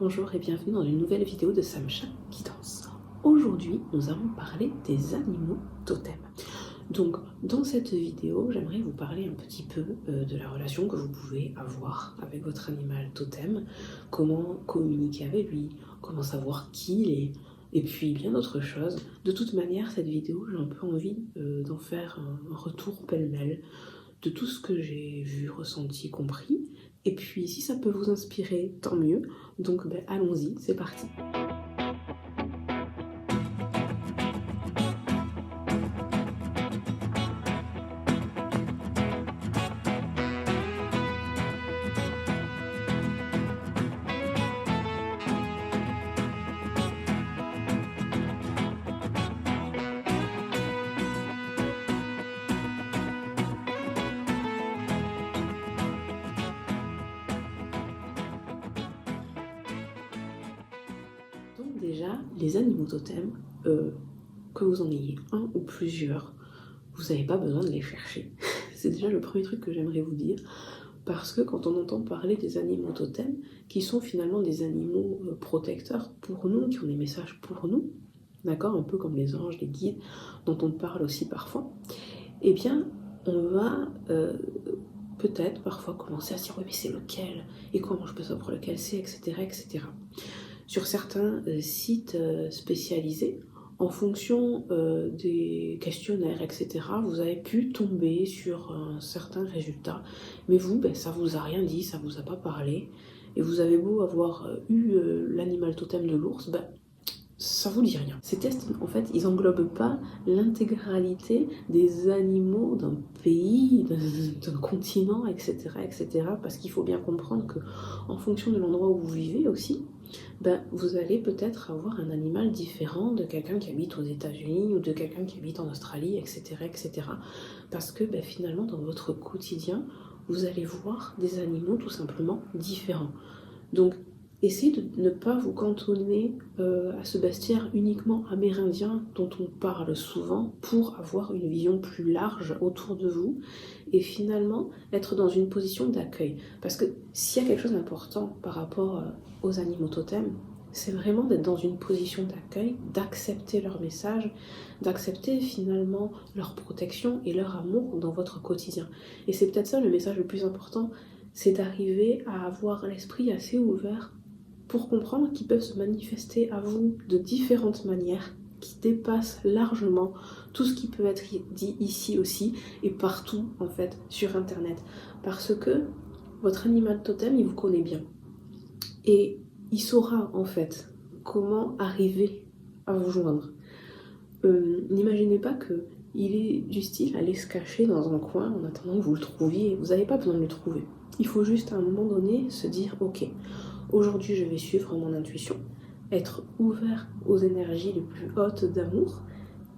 Bonjour et bienvenue dans une nouvelle vidéo de Samcha qui danse. Aujourd'hui, nous allons parler des animaux totems. Donc, dans cette vidéo, j'aimerais vous parler un petit peu de la relation que vous pouvez avoir avec votre animal totem, comment communiquer avec lui, comment savoir qui il est, et puis bien d'autres choses. De toute manière, cette vidéo, j'ai un peu envie d'en faire un retour pêle-mêle de tout ce que j'ai vu, ressenti, compris. Et puis, si ça peut vous inspirer, tant mieux. Donc, allons-y, c'est parti. Donc déjà, les animaux totems, que vous en ayez un ou plusieurs, vous n'avez pas besoin de les chercher. C'est déjà le premier truc que j'aimerais vous dire. Parce que quand on entend parler des animaux totems, qui sont finalement des animaux protecteurs pour nous, qui ont des messages pour nous, d'accord, un peu comme les anges, les guides, dont on parle aussi parfois, eh bien, on va peut-être parfois commencer à se dire « oui, mais c'est lequel ? Et comment je peux savoir lequel c'est ?» etc., etc. Sur certains sites spécialisés, en fonction des questionnaires, etc., vous avez pu tomber sur un certain résultat, mais vous, ça vous a rien dit, ça vous a pas parlé, et vous avez beau avoir eu l'animal totem de l'ours, ça vous dit rien. Ces tests, en fait, ils englobent pas l'intégralité des animaux d'un pays, d'un continent, etc., etc., parce qu'il faut bien comprendre que, en fonction de l'endroit où vous vivez aussi, vous allez peut-être avoir un animal différent de quelqu'un qui habite aux États-Unis ou de quelqu'un qui habite en Australie, etc., etc. Parce que finalement, dans votre quotidien, vous allez voir des animaux tout simplement différents. Donc, essayez de ne pas vous cantonner à ce bestiaire uniquement amérindien dont on parle souvent pour avoir une vision plus large autour de vous et finalement être dans une position d'accueil. Parce que s'il y a quelque chose d'important par rapport aux animaux totems, c'est vraiment d'être dans une position d'accueil, d'accepter leur message, d'accepter finalement leur protection et leur amour dans votre quotidien. Et c'est peut-être ça le message le plus important, c'est d'arriver à avoir l'esprit assez ouvert pour comprendre qu'ils peuvent se manifester à vous de différentes manières qui dépassent largement tout ce qui peut être dit ici aussi et partout en fait sur internet. Parce que votre animal totem, il vous connaît bien. Et il saura en fait comment arriver à vous joindre. N'imaginez pas qu'il est du style à aller se cacher dans un coin en attendant que vous le trouviez. Vous n'avez pas besoin de le trouver. Il faut juste à un moment donné se dire « Ok, aujourd'hui je vais suivre mon intuition, être ouvert aux énergies les plus hautes d'amour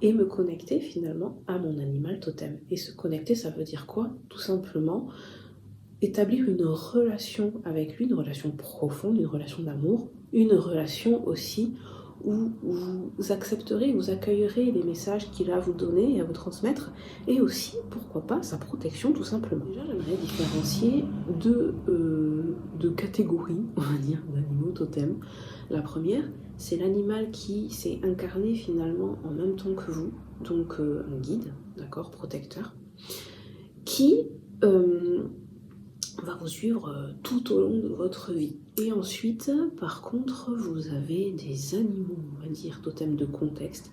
et me connecter finalement à mon animal totem. » Et se connecter, ça veut dire quoi ? Tout simplement établir une relation avec lui, une relation profonde, une relation d'amour, une relation aussi où vous accepterez, vous accueillerez les messages qu'il a à vous donner et à vous transmettre, et aussi, pourquoi pas, sa protection tout simplement. Déjà, j'aimerais différencier deux catégories, on va dire, d'animaux totems. La première, c'est l'animal qui s'est incarné finalement en même temps que vous, donc un guide, d'accord, protecteur, qui va vous suivre tout au long de votre vie. Et ensuite, par contre, vous avez des animaux, on va dire, totems de contexte,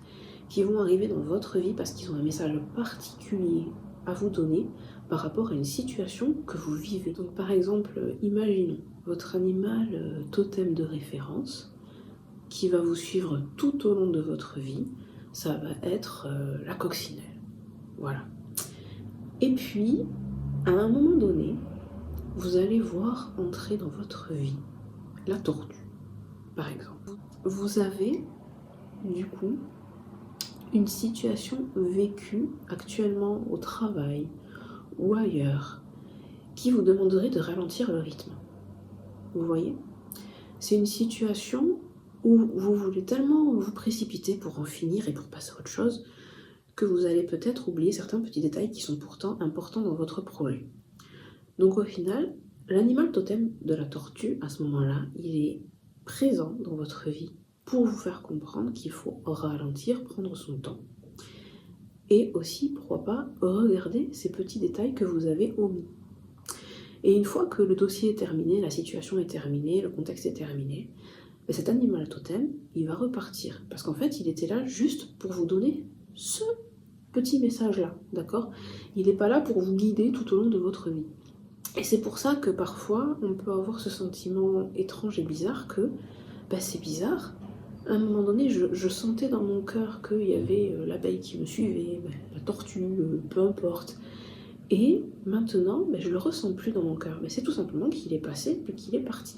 qui vont arriver dans votre vie parce qu'ils ont un message particulier à vous donner par rapport à une situation que vous vivez. Donc par exemple, imaginons votre animal totem de référence qui va vous suivre tout au long de votre vie, ça va être la coccinelle. Voilà. Et puis, à un moment donné, vous allez voir entrer dans votre vie la tortue, par exemple. Vous avez, du coup, une situation vécue actuellement au travail ou ailleurs qui vous demanderait de ralentir le rythme. Vous voyez ? C'est une situation où vous voulez tellement vous précipiter pour en finir et pour passer à autre chose que vous allez peut-être oublier certains petits détails qui sont pourtant importants dans votre projet. Donc au final, l'animal totem de la tortue, à ce moment-là, il est présent dans votre vie pour vous faire comprendre qu'il faut ralentir, prendre son temps. Et aussi, pourquoi pas, regarder ces petits détails que vous avez omis. Et une fois que le dossier est terminé, la situation est terminée, le contexte est terminé, cet animal totem, il va repartir. Parce qu'en fait, il était là juste pour vous donner ce petit message-là, d'accord? Il n'est pas là pour vous guider tout au long de votre vie. Et c'est pour ça que parfois, on peut avoir ce sentiment étrange et bizarre que, c'est bizarre. À un moment donné, je sentais dans mon cœur qu'il y avait l'abeille qui me suivait, la tortue, peu importe. Et maintenant, je le ressens plus dans mon cœur. Mais c'est tout simplement qu'il est passé et qu'il est parti.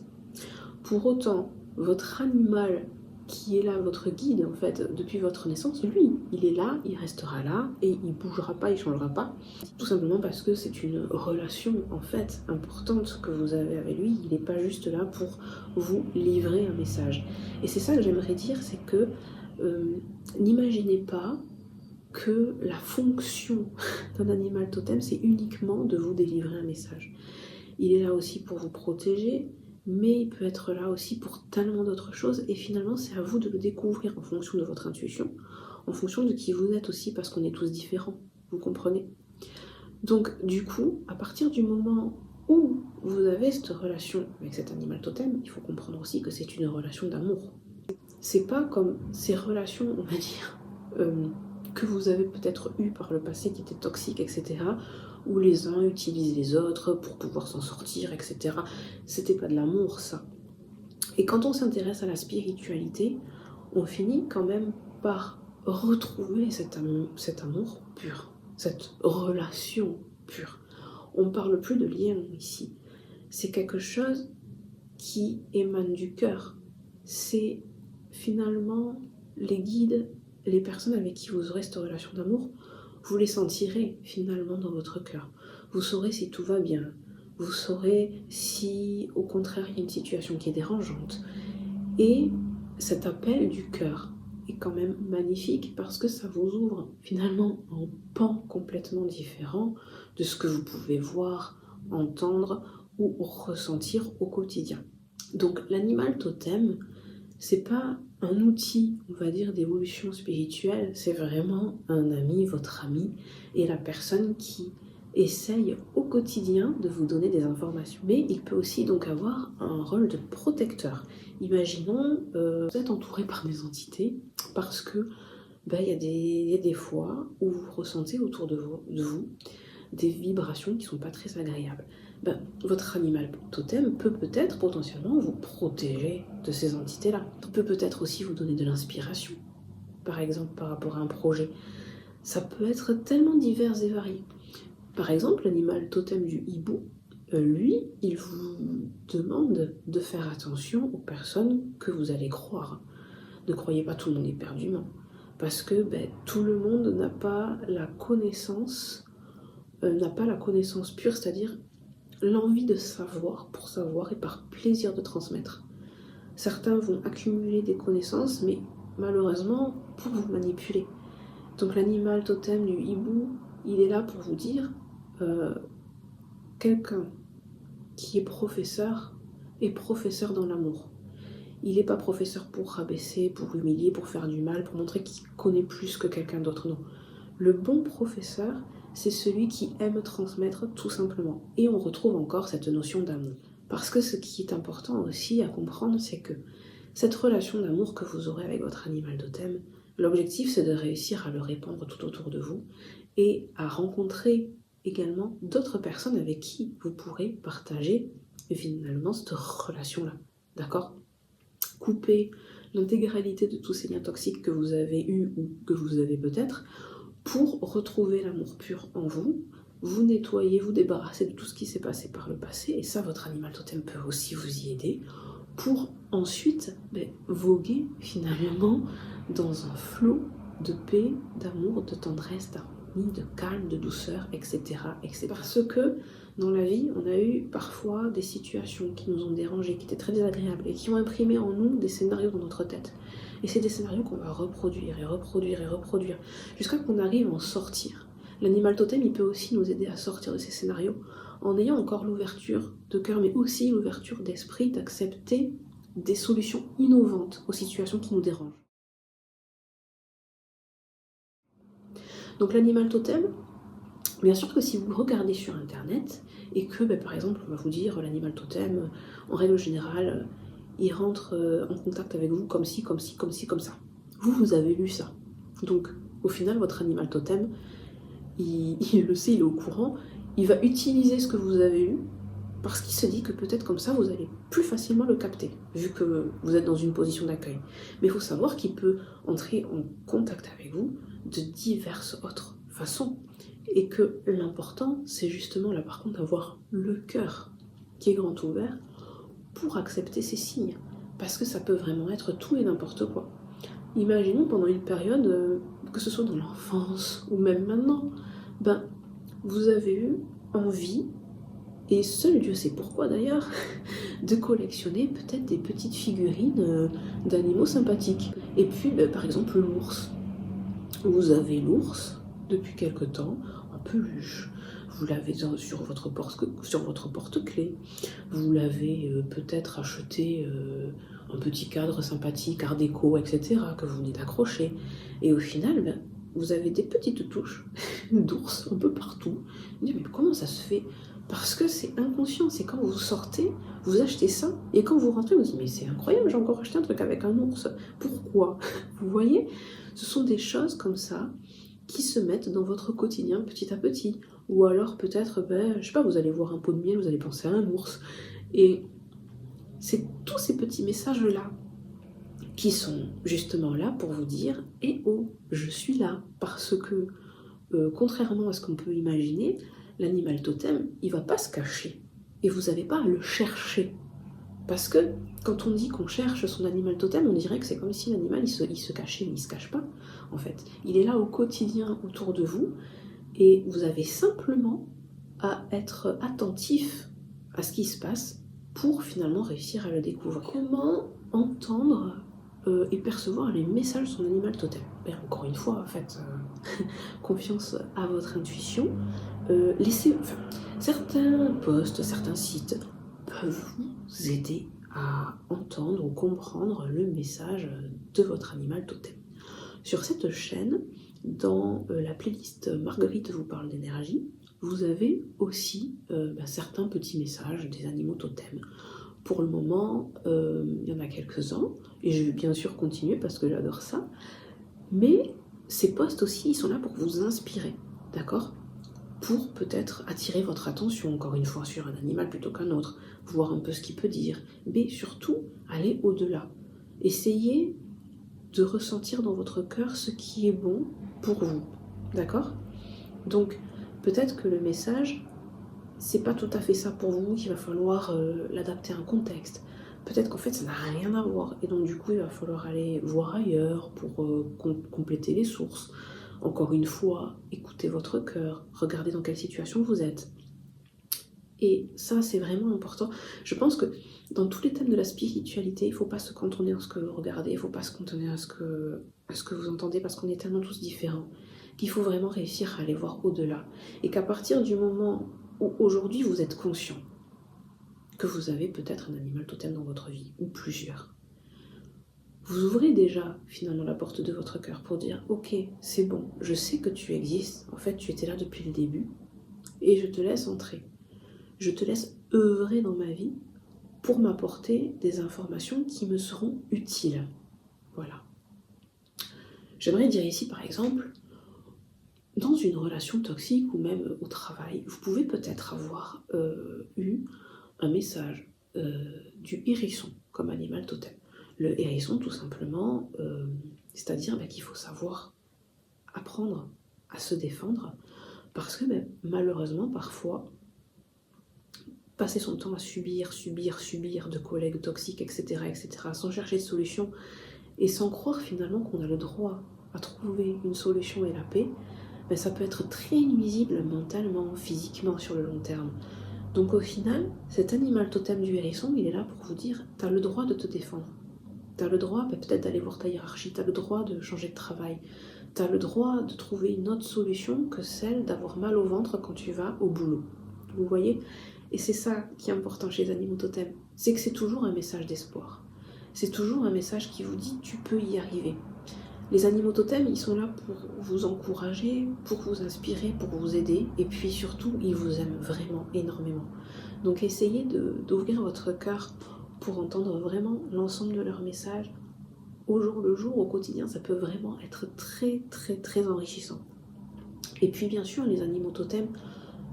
Pour autant, votre animal qui est là, votre guide en fait, depuis votre naissance, lui, il est là, il restera là et il bougera pas, il changera pas. Tout simplement parce que c'est une relation en fait importante que vous avez avec lui. Il n'est pas juste là pour vous livrer un message. Et c'est ça que j'aimerais dire, c'est que n'imaginez pas que la fonction d'un animal totem, c'est uniquement de vous délivrer un message. Il est là aussi pour vous protéger, mais il peut être là aussi pour tellement d'autres choses, et finalement c'est à vous de le découvrir en fonction de votre intuition, en fonction de qui vous êtes aussi, parce qu'on est tous différents, vous comprenez? Donc du coup, à partir du moment où vous avez cette relation avec cet animal totem, il faut comprendre aussi que c'est une relation d'amour. C'est pas comme ces relations, on va dire, que vous avez peut-être eues par le passé qui étaient toxiques, etc., où les uns utilisent les autres pour pouvoir s'en sortir, etc. C'était pas de l'amour, ça. Et quand on s'intéresse à la spiritualité, on finit quand même par retrouver cet amour pur, cette relation pure. On parle plus de lien ici. C'est quelque chose qui émane du cœur. C'est finalement les guides, les personnes avec qui vous aurez cette relation d'amour, vous les sentirez finalement dans votre cœur. Vous saurez si tout va bien. Vous saurez si, au contraire, il y a une situation qui est dérangeante. Et cet appel du cœur est quand même magnifique parce que ça vous ouvre finalement un pan complètement différent de ce que vous pouvez voir, entendre ou ressentir au quotidien. Donc l'animal totem, c'est pas un outil, on va dire, d'évolution spirituelle, c'est vraiment un ami, votre ami, et la personne qui essaye au quotidien de vous donner des informations. Mais il peut aussi donc avoir un rôle de protecteur. Imaginons, vous êtes entouré par des entités, parce que il y a des fois où vous ressentez autour de vous des vibrations qui ne sont pas très agréables. Votre animal totem peut peut-être potentiellement vous protéger de ces entités-là. Il peut peut-être aussi vous donner de l'inspiration, par exemple par rapport à un projet. Ça peut être tellement divers et varié. Par exemple, l'animal totem du hibou, lui, il vous demande de faire attention aux personnes que vous allez croire. Ne croyez pas tout le monde éperdument, parce que tout le monde n'a pas la connaissance pure, c'est-à-dire l'envie de savoir pour savoir et par plaisir de transmettre. Certains vont accumuler des connaissances, mais malheureusement pour vous manipuler. Donc l'animal totem du hibou, il est là pour vous dire quelqu'un qui est professeur dans l'amour. Il n'est pas professeur pour rabaisser, pour humilier, pour faire du mal, pour montrer qu'il connaît plus que quelqu'un d'autre, non. Le bon professeur, c'est celui qui aime transmettre tout simplement. Et on retrouve encore cette notion d'amour. Parce que ce qui est important aussi à comprendre, c'est que cette relation d'amour que vous aurez avec votre animal totem, l'objectif c'est de réussir à le répandre tout autour de vous et à rencontrer également d'autres personnes avec qui vous pourrez partager finalement cette relation-là. D'accord ? Couper l'intégralité de tous ces liens toxiques que vous avez eus ou que vous avez peut-être pour retrouver l'amour pur en vous, vous nettoyer, vous débarrasser de tout ce qui s'est passé par le passé, et ça, votre animal totem peut aussi vous y aider, pour ensuite voguer finalement dans un flot de paix, d'amour, de tendresse, d'harmonie, de calme, de douceur, etc., etc. Parce que dans la vie, on a eu parfois des situations qui nous ont dérangés, qui étaient très désagréables, et qui ont imprimé en nous des scénarios dans notre tête. Et c'est des scénarios qu'on va reproduire et reproduire et reproduire, jusqu'à qu'on arrive à en sortir. L'animal totem, il peut aussi nous aider à sortir de ces scénarios, en ayant encore l'ouverture de cœur, mais aussi l'ouverture d'esprit, d'accepter des solutions innovantes aux situations qui nous dérangent. Donc l'animal totem, bien sûr que si vous regardez sur internet et que par exemple on va vous dire l'animal totem, en règle générale, il rentre en contact avec vous comme ci, comme ci, comme ci, comme ça. Vous avez lu ça. Donc au final votre animal totem, il le sait, il est au courant, il va utiliser ce que vous avez lu parce qu'il se dit que peut-être comme ça vous allez plus facilement le capter, vu que vous êtes dans une position d'accueil. Mais il faut savoir qu'il peut entrer en contact avec vous de diverses autres façons. Et que l'important, c'est justement là par contre d'avoir le cœur qui est grand ouvert pour accepter ces signes. Parce que ça peut vraiment être tout et n'importe quoi. Imaginons pendant une période, que ce soit dans l'enfance ou même maintenant, vous avez eu envie, et seul Dieu sait pourquoi d'ailleurs, de collectionner peut-être des petites figurines d'animaux sympathiques. Et puis par exemple l'ours. Vous avez l'ours depuis quelque temps en peluche. Vous l'avez sur votre porte-clés. Vous l'avez peut-être acheté un petit cadre sympathique, art déco, etc. que vous venez d'accrocher. Et au final, vous avez des petites touches d'ours un peu partout. Vous dites, mais comment ça se fait? Parce que c'est inconscient, c'est quand vous sortez, vous achetez ça, et quand vous rentrez, vous dites, mais c'est incroyable, j'ai encore acheté un truc avec un ours. Pourquoi? Vous voyez? Ce sont des choses comme ça qui se mettent dans votre quotidien petit à petit. Ou alors peut-être, je sais pas, vous allez voir un pot de miel, vous allez penser à un ours. Et c'est tous ces petits messages-là qui sont justement là pour vous dire « Eh oh, je suis là !» Parce que, contrairement à ce qu'on peut imaginer, l'animal totem, il va pas se cacher. Et vous n'avez pas à le chercher. Parce que quand on dit qu'on cherche son animal totem, on dirait que c'est comme si l'animal il se cachait, mais il se cache pas. En fait, il est là au quotidien autour de vous et vous avez simplement à être attentif à ce qui se passe pour finalement réussir à le découvrir. Comment entendre et percevoir les messages de son animal totem? Encore une fois, faites confiance à votre intuition. Certains posts, certains sites peuvent vous aider à entendre ou comprendre le message de votre animal totem. Sur cette chaîne, dans la playlist Marguerite vous parle d'énergie, vous avez aussi certains petits messages des animaux totems. Pour le moment, il y en a quelques-uns, et je vais bien sûr continuer parce que j'adore ça, mais ces posts aussi, ils sont là pour vous inspirer, d'accord ? Pour peut-être attirer votre attention, encore une fois, sur un animal plutôt qu'un autre, voir un peu ce qu'il peut dire, mais surtout, aller au-delà. Essayez de ressentir dans votre cœur ce qui est bon pour vous, d'accord? Donc, peut-être que le message, c'est pas tout à fait ça pour vous, qu'il va falloir l'adapter à un contexte. Peut-être qu'en fait, ça n'a rien à voir, et donc du coup, il va falloir aller voir ailleurs pour compléter les sources. Encore une fois, écoutez votre cœur, regardez dans quelle situation vous êtes. Et ça, c'est vraiment important. Je pense que dans tous les thèmes de la spiritualité, il ne faut pas se cantonner à ce que vous regardez, il ne faut pas se cantonner à ce que vous entendez, parce qu'on est tellement tous différents, qu'il faut vraiment réussir à aller voir au-delà. Et qu'à partir du moment où aujourd'hui vous êtes conscient que vous avez peut-être un animal totem dans votre vie, ou plusieurs, vous ouvrez déjà finalement la porte de votre cœur pour dire « Ok, c'est bon, je sais que tu existes, en fait tu étais là depuis le début, et je te laisse entrer. Je te laisse œuvrer dans ma vie pour m'apporter des informations qui me seront utiles. » Voilà. J'aimerais dire ici par exemple, dans une relation toxique ou même au travail, vous pouvez peut-être avoir eu un message du hérisson comme animal totem. Le hérisson, tout simplement, c'est-à-dire qu'il faut savoir apprendre à se défendre parce que malheureusement, parfois, passer son temps à subir de collègues toxiques, etc., sans chercher de solution et sans croire finalement qu'on a le droit à trouver une solution et la paix, ça peut être très nuisible mentalement, physiquement sur le long terme. Donc au final, cet animal totem du hérisson, il est là pour vous dire « t'as le droit de te défendre ». T'as le droit peut-être d'aller voir ta hiérarchie, t'as le droit de changer de travail, t'as le droit de trouver une autre solution que celle d'avoir mal au ventre quand tu vas au boulot. Vous voyez ? Et c'est ça qui est important chez les animaux totems, c'est que c'est toujours un message d'espoir. c'est toujours un message qui vous dit tu peux y arriver. Les animaux totems, ils sont là pour vous encourager, pour vous inspirer, pour vous aider, et puis surtout, ils vous aiment vraiment énormément. Donc essayez d'ouvrir votre cœur pour entendre vraiment l'ensemble de leurs messages au jour le jour, au quotidien. Ça peut vraiment être très très très enrichissant. Et puis bien sûr, les animaux totems,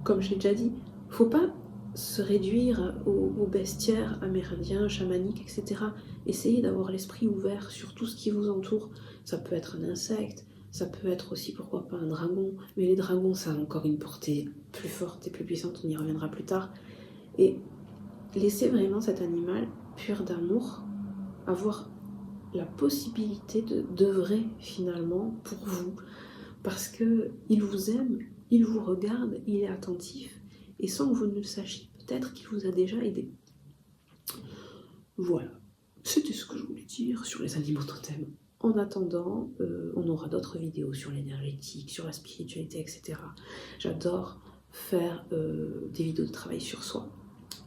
comme je l'ai déjà dit, faut pas se réduire au bestiaire amérindien, chamanique, etc. Essayez d'avoir l'esprit ouvert sur tout ce qui vous entoure. Ça peut être un insecte, ça peut être aussi, pourquoi pas, un dragon. Mais les dragons, ça a encore une portée plus forte et plus puissante, on y reviendra plus tard. Et laissez vraiment cet animal pur d'amour avoir la possibilité d'œuvrer finalement pour vous. Parce qu'il vous aime, il vous regarde, il est attentif. Et sans que vous ne le sachiez, peut-être qu'il vous a déjà aidé. Voilà, c'était ce que je voulais dire sur les animaux totems. En attendant, on aura d'autres vidéos sur l'énergétique, sur la spiritualité, etc. J'adore faire des vidéos de travail sur soi.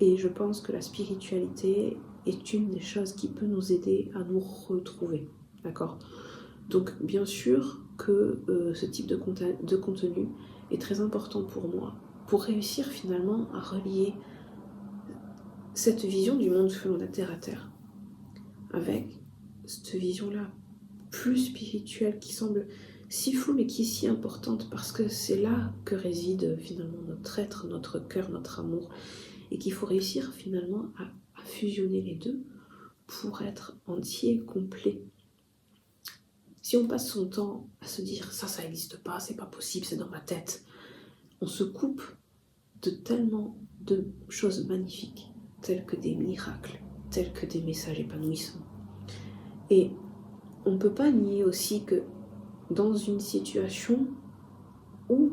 Et je pense que la spiritualité est une des choses qui peut nous aider à nous retrouver. D'accord ? Donc bien sûr que ce type de contenu est très important pour moi, pour réussir finalement à relier cette vision du monde selon la terre à terre avec cette vision-là plus spirituelle qui semble si floue mais qui est si importante parce que c'est là que réside finalement notre être, notre cœur, notre amour et qu'il faut réussir finalement à fusionner les deux pour être entier, complet. Si on passe son temps à se dire ça n'existe pas, c'est pas possible, c'est dans ma tête, on se coupe de tellement de choses magnifiques, telles que des miracles, tels que des messages épanouissants. Et on ne peut pas nier aussi que dans une situation où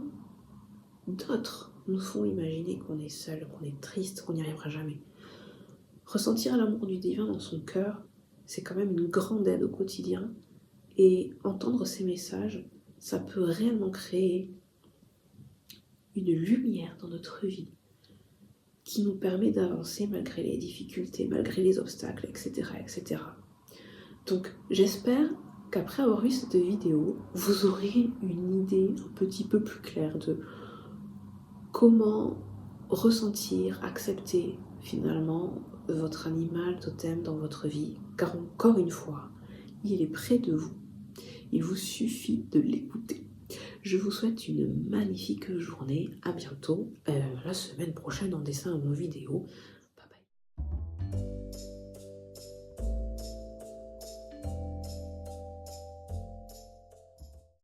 d'autres nous font imaginer qu'on est seul, qu'on est triste, qu'on n'y arrivera jamais, ressentir l'amour du divin dans son cœur, c'est quand même une grande aide au quotidien. Et entendre ces messages, ça peut réellement créer une lumière dans notre vie qui nous permet d'avancer malgré les difficultés, malgré les obstacles, etc. etc. Donc j'espère qu'après avoir vu cette vidéo, vous aurez une idée un petit peu plus claire de comment ressentir, accepter finalement votre animal totem dans votre vie. Car encore une fois, il est près de vous. Il vous suffit de l'écouter. Je vous souhaite une magnifique journée. À bientôt, la semaine prochaine en dessin ou en vidéo.